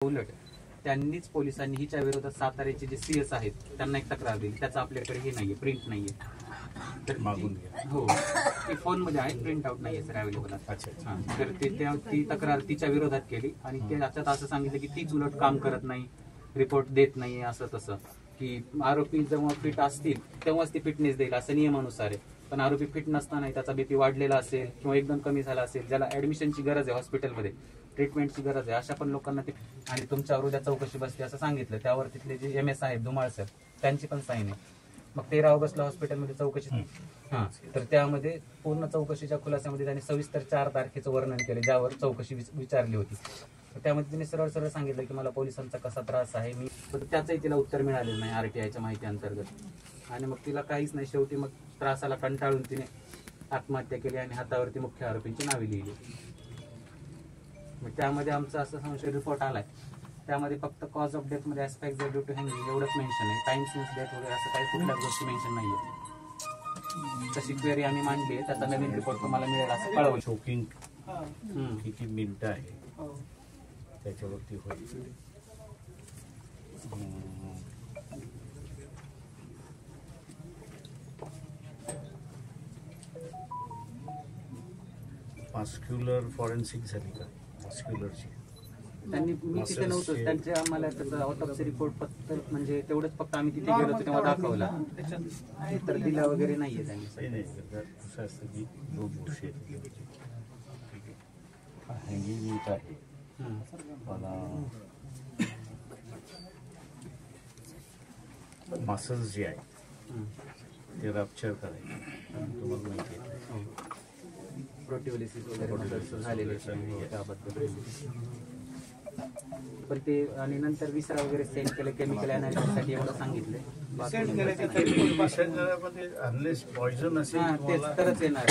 उलट त्यांनीच पोलिसांनी हिच्या विरोधात साताऱ्याचे जे सीएस आहेत त्यांना एक तक्रार दिली, त्याचा आपल्याकडे हे नाहीये, प्रिंट नाहीये. तर हो, ती फोन मध्ये आहे, प्रिंट आउट नाहीये सर अवेलेबल. तर ती तक्रार तिच्या विरोधात केली आणि त्याच्यात असं सांगितलं की तीच उलट काम करत नाही, रिपोर्ट देत नाही, असं तसं, की आरोपी जेव्हा फिट असतील तेव्हाच ती फिटनेस देईल असं नियमानुसार आहे. पण आरोपी फिट नसताना त्याचा बीपी वाढलेला असेल किंवा एकदम कमी झाला असेल, ज्याला ऍडमिशनची गरज आहे, हॉस्पिटलमध्ये ट्रीटमेंटची गरज आहे, अशा पण लोकांना ते आणि तुमच्यावर उद्या चौकशी बसते असं सांगितलं. त्यावर तिथले जे MS आहेत धुमाळ सर, त्यांची पण साईन आहे. मग 13 ऑगस्टला हॉस्पिटलमध्ये चौकशी, तर त्यामध्ये पूर्ण चौकशीच्या खुलासामध्ये त्यांनी सविस्तर 4 तारखेचं वर्णन केलं, ज्यावर चौकशी विचारली होती. तर त्यामध्ये तिने सरळ सरळ सांगितलं की मला पोलिसांचा कसा त्रास आहे, मी त्याचंही तिला उत्तर मिळालेलं नाही RTIच्या माहिती अंतर्गत. आणि मग तिला काहीच नाही, शेवटी मग त्रासाला कंटाळून तिने आत्महत्या केली आणि हातावरती मुख्य आरोपींची नावे लिहिली. मग त्यामध्ये आमचा असं संशय रिपोर्ट आलाय, त्यामध्ये फक्त कॉज ऑफ डेथ मध्ये ऍस्पेक्ट ड्यू टू हँगिंग एवढंच मेन्शन आहे. टाइम सिन्स डेथ वगैरे असं काही कुठल्याच गोष्टी मेन्शन नाहीये. तशी क्वेरी आम्ही मांडली आहे, त्याचा नवीन रिपोर्ट तुम्हाला मिळेल असं कळवलं. शोकिंग किती मिनिटं आहे त्याच्यावरती होईल. 'मस्क्युलर फॉरेन्सिक झाली का मस्क्युलरची? त्यांनी मी तिथे नव्हतो, त्यांचे आम्हाला त्याचा ऑटोप्सी रिपोर्ट फक्त म्हणजे तेवढंच, फक्त आम्ही तिथे गेलो होतो तेव्हा दाखवला, तर दिला वगैरे नाहीये त्यांनी. असं असतं की 2 गोष्टी हँगिंग होत आहे, मला मसल्स जे आहेत ते रप्चर करायचे, तुम्हाला माहिती आहे, प्रोटिओलिसिस वगैरे झालेले त्याबद्दल. पण ते आणि नंतर विसरा वगैरे सेंड केले केमिकल अनालिसिससाठी, एवढं सांगितलंय. अनलेस पॉइझन असेल तेच तरच येणार.